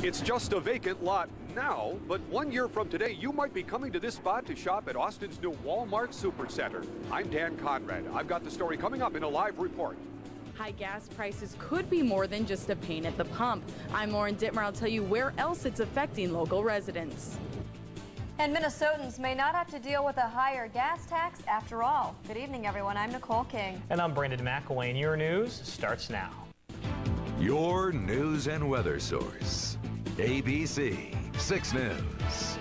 It's just a vacant lot now, but 1 year from today, you might be coming to this spot to shop at Austin's new Walmart Supercenter. I'm Dan Conrad. I've got the story coming up in a live report. High gas prices could be more than just a pain at the pump. I'm Lauren Dittmer. I'll tell you where else it's affecting local residents. And Minnesotans may not have to deal with a higher gas tax after all. Good evening, everyone. I'm Nicole King. And I'm Brandon McElwain. And your news starts now. Your news and weather source, ABC 6 News.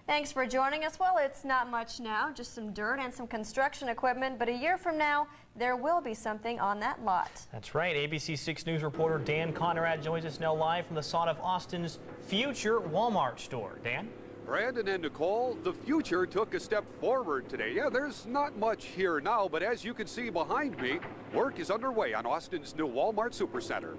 Thanks for joining us. Well, it's not much now, just some dirt and some construction equipment, but a year from now, there will be something on that lot. That's right. ABC 6 News reporter Dan Conrad joins us now live from the site of Austin's future Walmart store. Dan? Brandon and Nicole, the future took a step forward today. Yeah, there's not much here now, but as you can see behind me, work is underway on Austin's new Walmart Supercenter.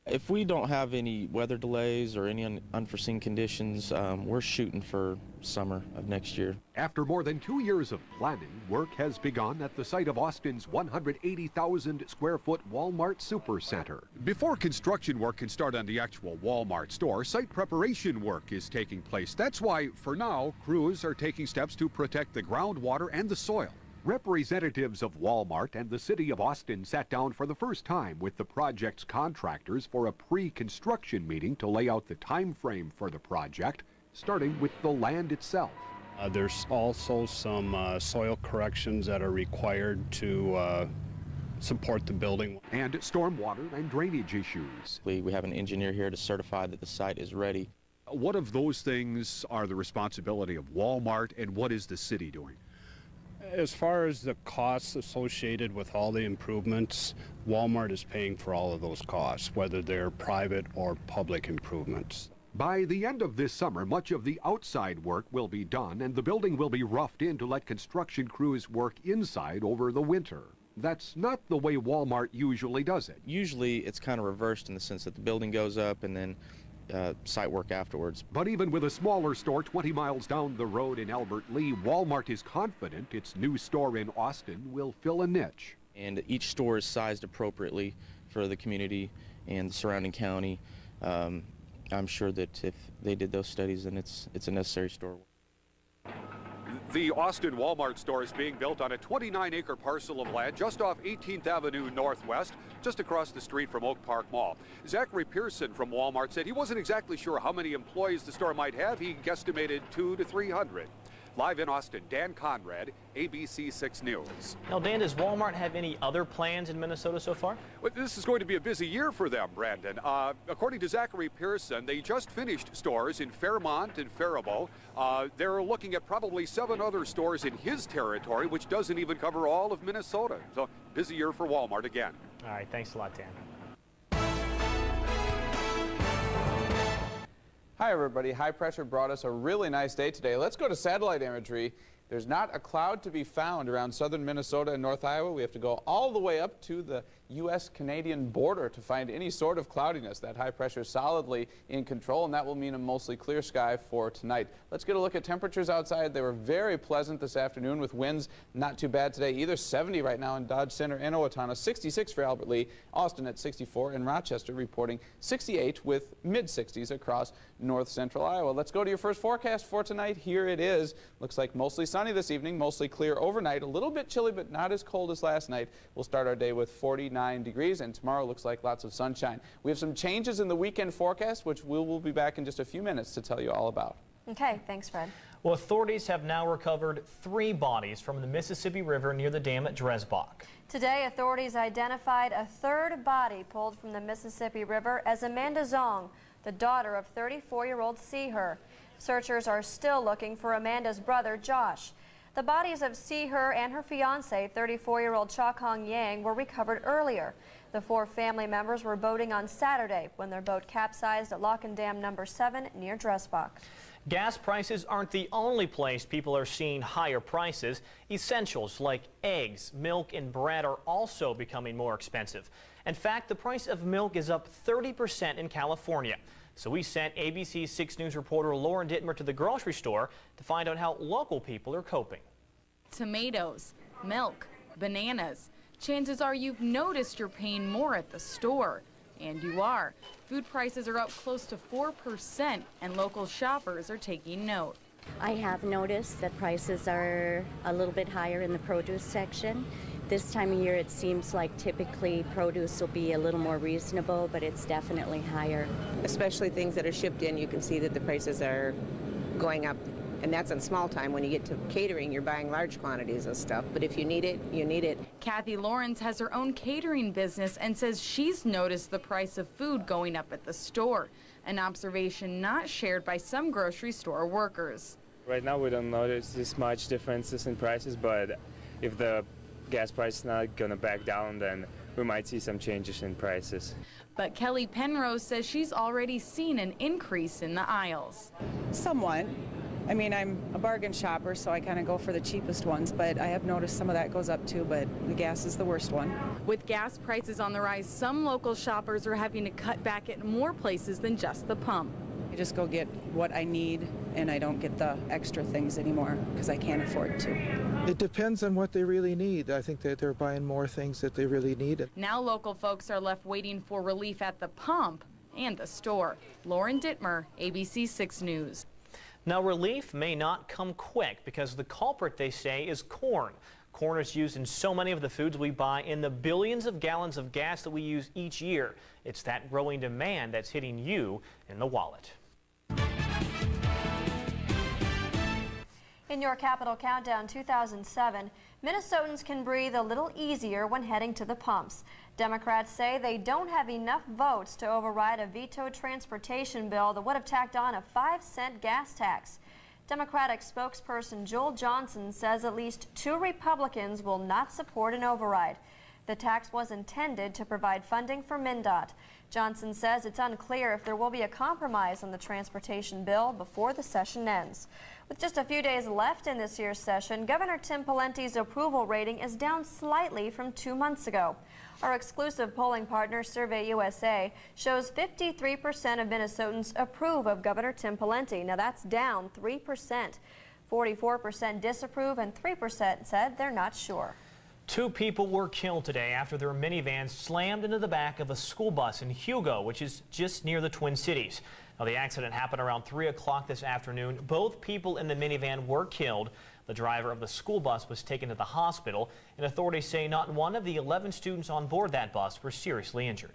If we don't have any weather delays or any unforeseen conditions, we're shooting for summer of next year. After more than 2 years of planning, work has begun at the site of Austin's 180,000 square foot Walmart Supercenter. Before construction work can start on the actual Walmart store, site preparation work is taking place. That's why, for now, crews are taking steps to protect the groundwater and the soil. Representatives of Walmart and the city of Austin sat down for the first time with the project's contractors for a pre-construction meeting to lay out the time frame for the project, starting with the land itself. There's also some soil corrections that are required to support the building. And stormwater and drainage issues. We have an engineer here to certify that the site is ready. What of those things are the responsibility of Walmart, and what is the city doing? As far as the costs associated with all the improvements, Walmart is paying for all of those costs, whether they're private or public improvements. By the end of this summer, much of the outside work will be done, and the building will be roughed in to let construction crews work inside over the winter. That's not the way Walmart usually does it. Usually it's kind of reversed in the sense that the building goes up and then site work afterwards. But even with a smaller store 20 miles down the road in Albert Lee, Walmart is confident its new store in Austin will fill a niche. And each store is sized appropriately for the community and the surrounding county. I'm sure that if they did those studies, then it's a necessary store. The Austin Walmart store is being built on a 29-acre parcel of land just off 18th Avenue Northwest, just across the street from Oak Park Mall. Zachary Pearson from Walmart said he wasn't exactly sure how many employees the store might have. He guesstimated 200 to 300. Live in Austin, Dan Conrad, ABC 6 News. Now, Dan, does Walmart have any other plans in Minnesota so far? Well, this is going to be a busy year for them, Brandon. According to Zachary Pearson, they just finished stores in Fairmont and Faribault. They're looking at probably 7 other stores in his territory, which doesn't even cover all of Minnesota. So, busy year for Walmart again. All right, thanks a lot, Dan. Hi everybody, high pressure brought us a really nice day today. Let's go to satellite imagery. There's not a cloud to be found around southern Minnesota and North Iowa. We have to go all the way up to the U.S.-Canadian border to find any sort of cloudiness. That high pressure is solidly in control, and that will mean a mostly clear sky for tonight. Let's get a look at temperatures outside. They were very pleasant this afternoon with winds not too bad today either. 70 right now in Dodge Center and Owatonna, 66 for Albert Lee, Austin at 64, and Rochester reporting 68 with mid-60s across north central Iowa. Let's go to your first forecast for tonight. Here it is. Looks like mostly sunny this evening, mostly clear overnight. A little bit chilly, but not as cold as last night. We'll start our day with 49 degrees, and tomorrow looks like lots of sunshine. We have some changes in the weekend forecast, which we'll be back in just a few minutes to tell you all about. Okay, thanks, Fred. Well, authorities have now recovered 3 bodies from the Mississippi River near the dam at Dresbach. Today, authorities identified a 3rd body pulled from the Mississippi River as Amanda Zong, the daughter of 34-year-old Seher. Searchers are still looking for Amanda's brother, Josh. The bodies of Seher and her fiancé, 34-year-old Chakong Yang, were recovered earlier. The 4 family members were boating on Saturday when their boat capsized at Lock and Dam number 7 near Dresbach. Gas prices aren't the only place people are seeing higher prices. Essentials like eggs, milk, and bread are also becoming more expensive. In fact, the price of milk is up 30% in California. So we sent ABC 6 News reporter Lauren Dittmer to the grocery store to find out how local people are coping. Tomatoes, milk, bananas. Chances are you've noticed you're paying more at the store. And you are. Food prices are up close to 4%, and local shoppers are taking note. I have noticed that prices are a little bit higher in the produce section. This time of year it seems like typically produce will be a little more reasonable, but it's definitely higher. Especially things that are shipped in, you can see that the prices are going up. And that's in small time. When you get to catering, you're buying large quantities of stuff. But if you need it, you need it. Kathy Lawrence has her own catering business and says she's noticed the price of food going up at the store, an observation not shared by some grocery store workers. Right now we don't notice this much differences in prices, but if the gas price is not going to back down, then we might see some changes in prices. But Kelly Penrose says she's already seen an increase in the aisles. Somewhat. I mean, I'm a bargain shopper, so I kind of go for the cheapest ones, but I have noticed some of that goes up too, but the gas is the worst one. With gas prices on the rise, some local shoppers are having to cut back at more places than just the pump. I just go get what I need, and I don't get the extra things anymore because I can't afford to. It depends on what they really need. I think that they're buying more things that they really need. Now local folks are left waiting for relief at the pump and the store. Lauren Dittmer, ABC 6 News. Now, relief may not come quick because the culprit, they say, is corn. Corn is used in so many of the foods we buy in the billions of gallons of gas that we use each year. It's that growing demand that's hitting you in the wallet. In your Capital Countdown 2007, Minnesotans can breathe a little easier when heading to the pumps. Democrats say they don't have enough votes to override a vetoed transportation bill that would have tacked on a 5-cent gas tax. Democratic spokesperson Joel Johnson says at least 2 Republicans will not support an override. The tax was intended to provide funding for MnDOT. Johnson says it's unclear if there will be a compromise on the transportation bill before the session ends. With just a few days left in this year's session, Governor Tim Pawlenty's approval rating is down slightly from 2 months ago. Our exclusive polling partner, Survey USA, shows 53% of Minnesotans approve of Governor Tim Pawlenty. Now that's down 3%. 44% disapprove and 3% said they're not sure. 2 people were killed today after their minivan slammed into the back of a school bus in Hugo, which is just near the Twin Cities. Now, the accident happened around 3 o'clock this afternoon. Both people in the minivan were killed. The driver of the school bus was taken to the hospital, and authorities say not one of the 11 students on board that bus were seriously injured.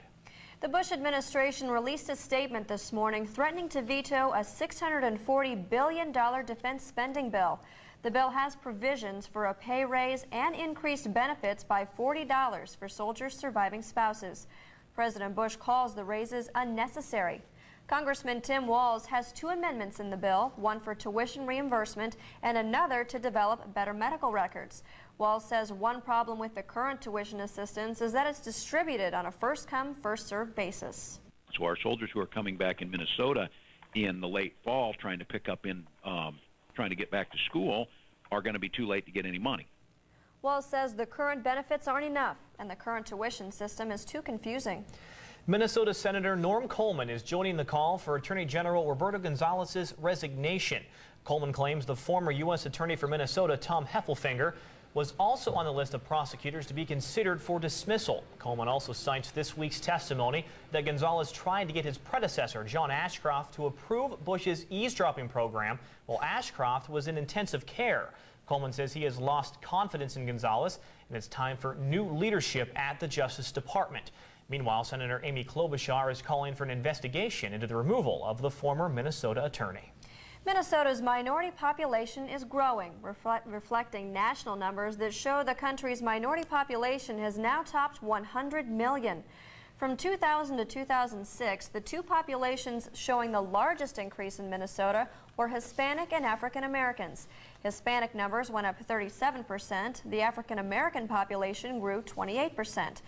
The Bush administration released a statement this morning threatening to veto a $640 billion defense spending bill. The bill has provisions for a pay raise and increased benefits by $40 for soldiers' surviving spouses. President Bush calls the raises unnecessary. Congressman Tim Walz has 2 amendments in the bill, one for tuition reimbursement and another to develop better medical records. Walz says one problem with the current tuition assistance is that it's distributed on a first-come, first-served basis. So our soldiers who are coming back in Minnesota in the late fall trying to pick up in trying to get back to school are going to be too late to get any money. Walz says the current benefits aren't enough and the current tuition system is too confusing. Minnesota Senator Norm Coleman is joining the call for Attorney General Roberto Gonzalez's resignation. Coleman claims the former U.S. Attorney for Minnesota, Tom Heffelfinger, was also on the list of prosecutors to be considered for dismissal. Coleman also cites this week's testimony that Gonzalez tried to get his predecessor, John Ashcroft, to approve Bush's eavesdropping program while Ashcroft was in intensive care. Coleman says he has lost confidence in Gonzalez, and it's time for new leadership at the Justice Department. Meanwhile, Senator Amy Klobuchar is calling for an investigation into the removal of the former Minnesota attorney. Minnesota's minority population is growing, reflecting national numbers that show the country's minority population has now topped 100 million. From 2000 to 2006, the 2 populations showing the largest increase in Minnesota were Hispanic and African Americans. Hispanic numbers went up 37%. The African American population grew 28%.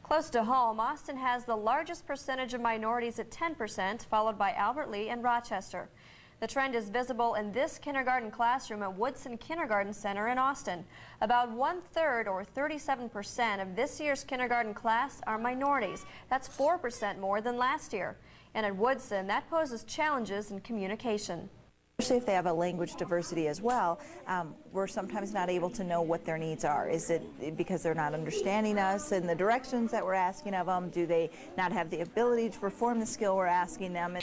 Close to home, Austin has the largest percentage of minorities at 10%, followed by Albert Lee and Rochester. The trend is visible in this kindergarten classroom at Woodson Kindergarten Center in Austin. About 1/3 or 37% of this year's kindergarten class are minorities. That's 4% more than last year. And at Woodson, that poses challenges in communication. Especially if they have a language diversity as well, we're sometimes not able to know what their needs are. Is it because they're not understanding us and the directions that we're asking of them? Do they not have the ability to perform the skill we're asking them?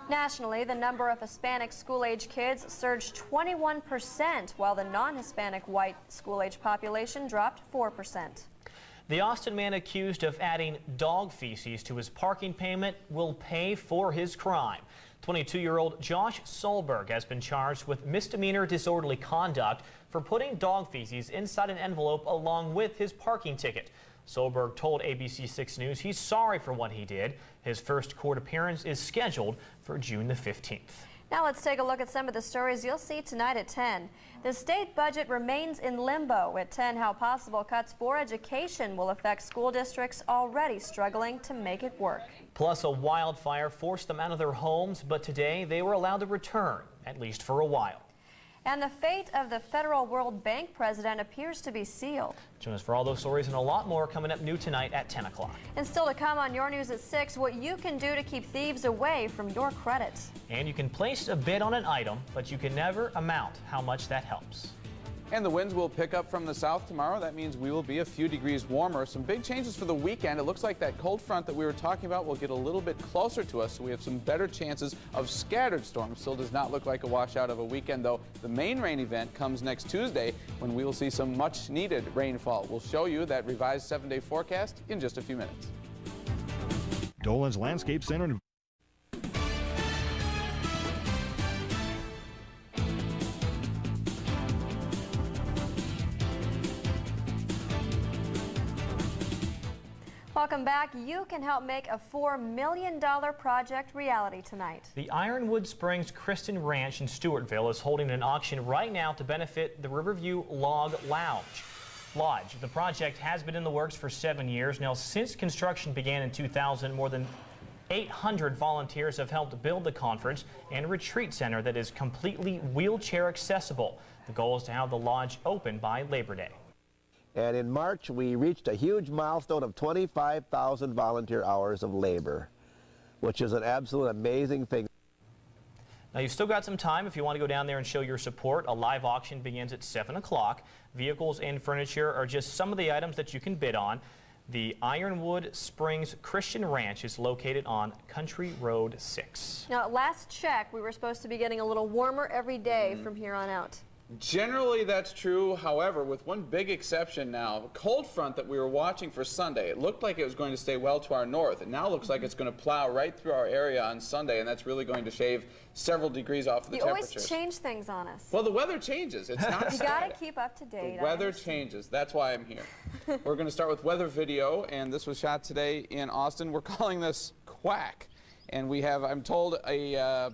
Nationally, the number of Hispanic school-age kids surged 21%, while the non-Hispanic white school-age population dropped 4%. The Austin man accused of adding dog feces to his parking payment will pay for his crime. 22-year-old Josh Solberg has been charged with misdemeanor disorderly conduct for putting dog feces inside an envelope along with his parking ticket. Solberg told ABC 6 News he's sorry for what he did. His first court appearance is scheduled for June the 15th. Now let's take a look at some of the stories you'll see tonight at 10. The state budget remains in limbo. At 10, how possible cuts for education will affect school districts already struggling to make it work. Plus, a wildfire forced them out of their homes, but today they were allowed to return, at least for a while. And the fate of the Federal World Bank president appears to be sealed. Join us for all those stories and a lot more coming up new tonight at 10 o'clock. And still to come on your news at 6, what you can do to keep thieves away from your credit. And you can place a bid on an item, but you can never amount how much that helps. And the winds will pick up from the south tomorrow. That means we will be a few degrees warmer. Some big changes for the weekend. It looks like that cold front that we were talking about will get a little bit closer to us, so we have some better chances of scattered storms. Still does not look like a washout of a weekend, though. The main rain event comes next Tuesday when we will see some much needed rainfall. We'll show you that revised 7-day forecast in just a few minutes. Dolan's Landscape Center. Welcome back. You can help make a $4 million project reality tonight. The Ironwood Springs Kristen Ranch in Stewartville is holding an auction right now to benefit the Riverview Lodge. The project has been in the works for 7 years. Now, since construction began in 2000, more than 800 volunteers have helped build the conference and retreat center that is completely wheelchair accessible. The goal is to have the lodge open by Labor Day. And in March, we reached a huge milestone of 25,000 volunteer hours of labor, which is an absolute amazing thing. Now, you've still got some time if you want to go down there and show your support. A live auction begins at 7 o'clock. Vehicles and furniture are just some of the items that you can bid on. The Ironwood Springs Christian Ranch is located on Country Road 6. Now, at last check, we were supposed to be getting a little warmer every day from here on out. Generally, that's true. However, with one big exception now, the cold front that we were watching for Sunday, it looked like it was going to stay well to our north. It now looks like it's going to plow right through our area on Sunday, and that's really going to shave several degrees off of the temperatures. You always change things on us. Well, the weather changes. It's not You got to keep up to date. The weather changes. That's why I'm here. We're going to start with weather video, and this was shot today in Austin. We're calling this Quack, and we have, I'm told, a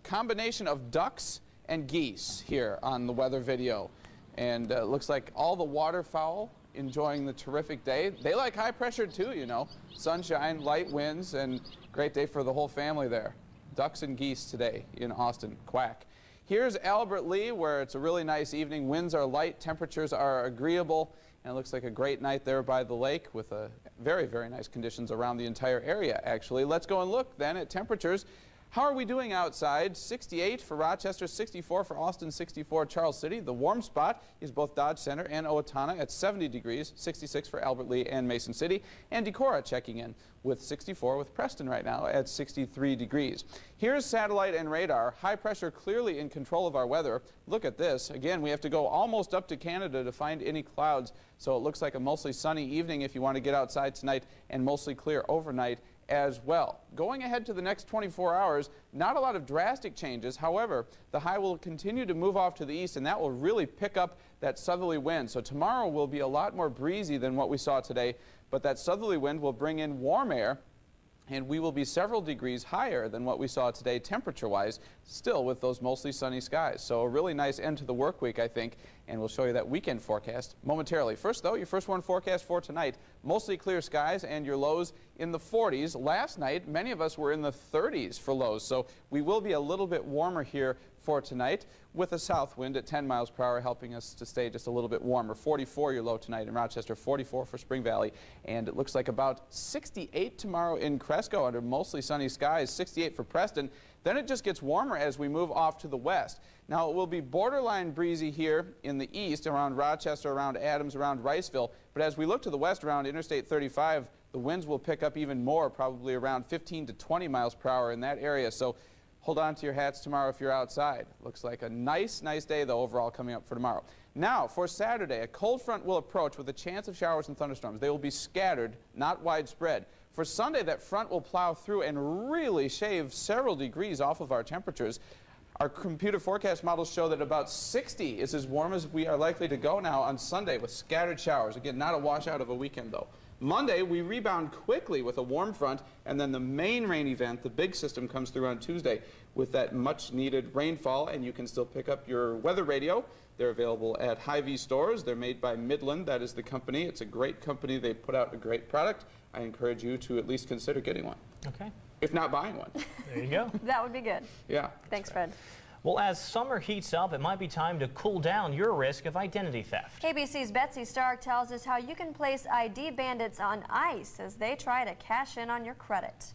combination of ducks and geese here on the weather video, and it looks like all the waterfowl enjoying the terrific day. They like high pressure too, you know. Sunshine, light winds, and great day for the whole family there. Ducks and geese today in Austin. Quack. Here's Albert Lee, where it's a really nice evening. Winds are light, temperatures are agreeable, and it looks like a great night there by the lake with very, very nice conditions around the entire area, actually. Let's go and look then at temperatures. How are we doing outside? 68 for Rochester, 64 for Austin, 64 Charles City. The warm spot is both Dodge Center and Owatonna at 70 degrees, 66 for Albert Lee and Mason City. And Decorah checking in with 64 with Preston right now at 63 degrees. Here's satellite and radar. High pressure clearly in control of our weather. Look at this. Again, we have to go almost up to Canada to find any clouds. So it looks like a mostly sunny evening if you want to get outside tonight, and mostly clear overnight as well. Going ahead to the next 24 hours, not a lot of drastic changes. However, the high will continue to move off to the east, and that will really pick up that southerly wind. So tomorrow will be a lot more breezy than what we saw today, but that southerly wind will bring in warm air, and we will be several degrees higher than what we saw today temperature-wise, still with those mostly sunny skies. So a really nice end to the work week, I think, and we'll show you that weekend forecast momentarily. First, though, your first one forecast for tonight, mostly clear skies and your lows in the 40s. Last night, many of us were in the 30s for lows, so we will be a little bit warmer here for for tonight, with a south wind at 10 miles per hour, helping us to stay just a little bit warmer. 44 your low tonight in Rochester, 44 for Spring Valley, and it looks like about 68 tomorrow in Cresco under mostly sunny skies, 68 for Preston. Then it just gets warmer as we move off to the west. Now, it will be borderline breezy here in the east, around Rochester, around Adams, around Riceville, but as we look to the west around Interstate 35, the winds will pick up even more, probably around 15 to 20 miles per hour in that area. So hold on to your hats tomorrow if you're outside. Looks like a nice day, though, overall coming up for tomorrow. Now, for Saturday, a cold front will approach with a chance of showers and thunderstorms. They will be scattered, not widespread. For Sunday, that front will plow through and really shave several degrees off of our temperatures. Our computer forecast models show that about 60 is as warm as we are likely to go now on Sunday with scattered showers. Again, not a washout of a weekend, though. Monday, we rebound quickly with a warm front, and then the main rain event, the big system, comes through on Tuesday with that much-needed rainfall, and you can still pick up your weather radio. They're available at Hy-Vee stores. They're made by Midland. That is the company. It's a great company. They put out a great product. I encourage you to at least consider getting one. Okay. If not buying one. There you go. That would be good. Yeah. Thanks, Fred. Well, as summer heats up, it might be time to cool down your risk of identity theft. KBC's Betsy Stark tells us how you can place ID bandits on ice as they try to cash in on your credit.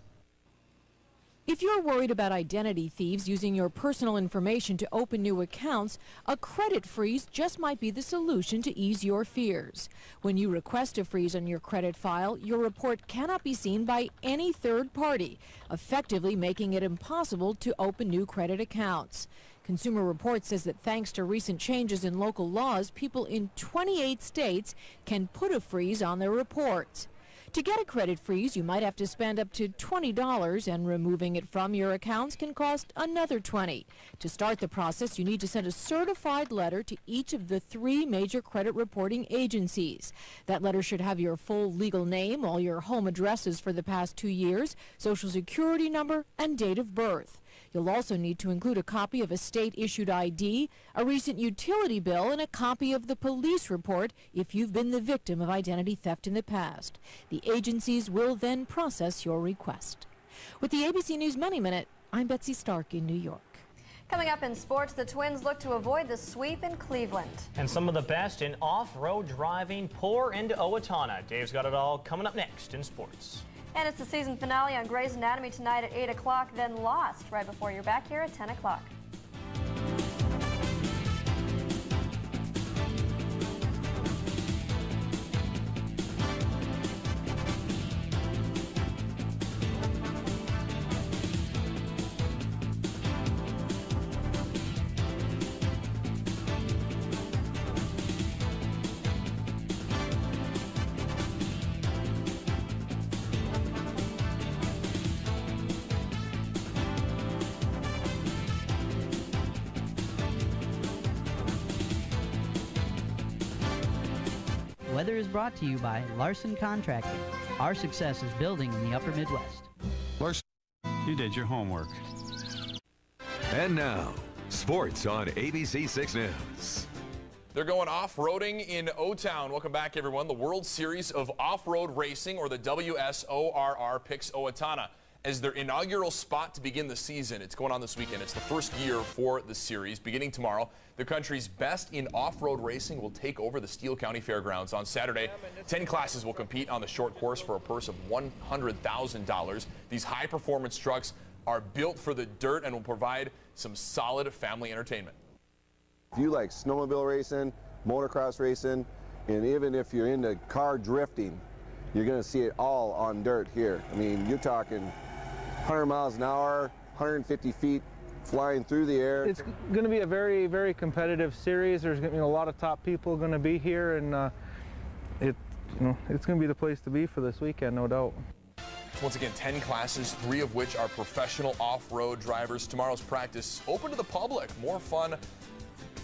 If you're worried about identity thieves using your personal information to open new accounts, a credit freeze just might be the solution to ease your fears. When you request a freeze on your credit file, your report cannot be seen by any third party, effectively making it impossible to open new credit accounts. Consumer Reports says that thanks to recent changes in local laws, people in 28 states can put a freeze on their reports. To get a credit freeze, you might have to spend up to $20, and removing it from your accounts can cost another $20. To start the process, you need to send a certified letter to each of the 3 major credit reporting agencies. That letter should have your full legal name, all your home addresses for the past 2 years, social security number, and date of birth. You'll also need to include a copy of a state-issued ID, a recent utility bill, and a copy of the police report if you've been the victim of identity theft in the past. The agencies will then process your request. With the ABC News Money Minute, I'm Betsy Stark in New York. Coming up in sports, the Twins look to avoid the sweep in Cleveland. And some of the best in off-road driving pour into Owatonna. Dave's got it all coming up next in sports. And it's the season finale on Grey's Anatomy tonight at 8 o'clock, then Lost right before you're back here at 10 o'clock. Weather is brought to you by Larson Contracting. Our success is building in the upper Midwest. Larson, you did your homework. And now, sports on ABC 6 News. They're going off-roading in O-Town. Welcome back, everyone. The World Series of Off-Road Racing, or the WSORR, picks Owatonna as their inaugural spot to begin the season. It's going on this weekend. It's the first year for the series. Beginning tomorrow, the country's best in off-road racing will take over the Steele County Fairgrounds. On Saturday, 10 classes will compete on the short course for a purse of $100,000. These high-performance trucks are built for the dirt and will provide some solid family entertainment. If you like snowmobile racing, motocross racing, and even if you're into car drifting, you're going to see it all on dirt here. I mean, you're talking 100 miles an hour, 150 feet flying through the air. It's going to be a very, very competitive series. There's going to be a lot of top people going to be here, and it's going to be the place to be for this weekend, no doubt. Once again, 10 classes, 3 of which are professional off-road drivers. Tomorrow's practice open to the public. More fun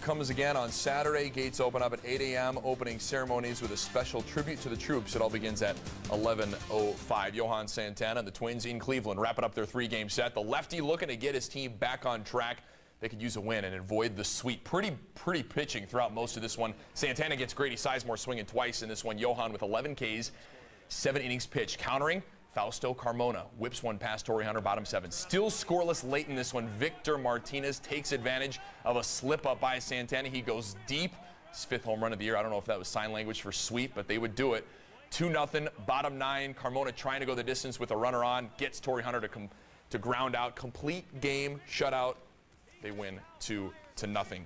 comes again on Saturday. Gates open up at 8 a.m. Opening ceremonies with a special tribute to the troops. It all begins at 11:05. Johan Santana and the Twins in Cleveland wrapping up their 3-game set. The lefty looking to get his team back on track. They could use a win and avoid the sweep. Pretty pitching throughout most of this one. Santana gets Grady Sizemore swinging twice in this one. Johan with 11 Ks, 7 innings pitched. Countering, Fausto Carmona whips one past Torrey Hunter, bottom 7. Still scoreless late in this one. Victor Martinez takes advantage of a slip-up by Santana. He goes deep. His 5th home run of the year. I don't know if that was sign language for sweep, but they would do it. 2-0, bottom 9. Carmona trying to go the distance with a runner on. Gets Torrey Hunter to ground out. Complete game shutout. They win 2-0.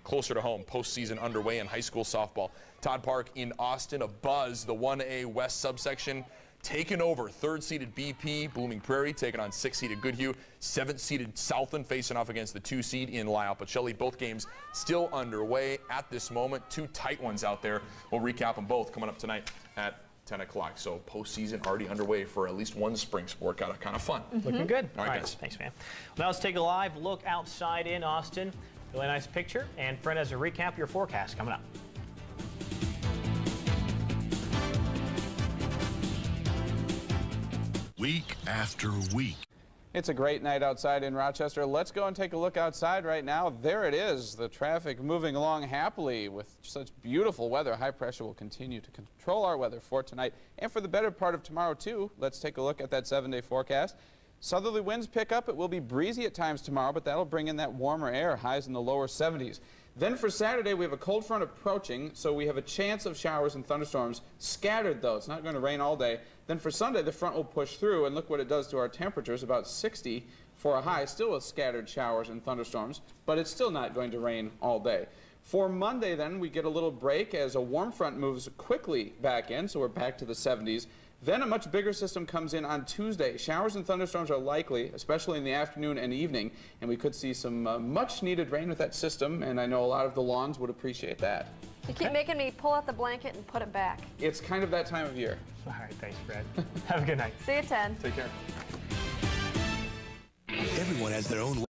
Closer to home, postseason underway in high school softball. Todd Park in Austin, a buzz. The 1A West subsection taken over. 3rd-seeded BP, Blooming Prairie, taking on 6th-seeded Goodhue. 7th-seeded Southland facing off against the 2-seed in Lyle Pacelli. Both games still underway at this moment. 2 tight ones out there. We'll recap them both coming up tonight at 10 o'clock. So postseason already underway for at least one spring sport. Got kind of fun. Looking good. All right, guys. Thanks, man. Now let's take a live look outside in Austin. Really nice picture. And Fred has a recap of your forecast coming up. Week after week. It's a great night outside in Rochester. Let's go and take a look outside right now. There it is, the traffic moving along happily with such beautiful weather. High pressure will continue to control our weather for tonight and for the better part of tomorrow too. Let's take a look at that 7-day forecast. Southerly winds pick up. It will be breezy at times tomorrow, but that'll bring in that warmer air, highs in the lower 70s. Then for Saturday, we have a cold front approaching, so we have a chance of showers and thunderstorms. Scattered, though. It's not going to rain all day. Then for Sunday, the front will push through, and look what it does to our temperatures, about 60 for a high, still with scattered showers and thunderstorms, but it's still not going to rain all day. For Monday, then, we get a little break as a warm front moves quickly back in, so we're back to the 70s. Then a much bigger system comes in on Tuesday. Showers and thunderstorms are likely, especially in the afternoon and evening, and we could see some much-needed rain with that system, and I know a lot of the lawns would appreciate that. You keep making me pull out the blanket and put it back. It's kind of that time of year. All right, thanks, Fred. Have a good night. See you at 10. Take care. Everyone has their own way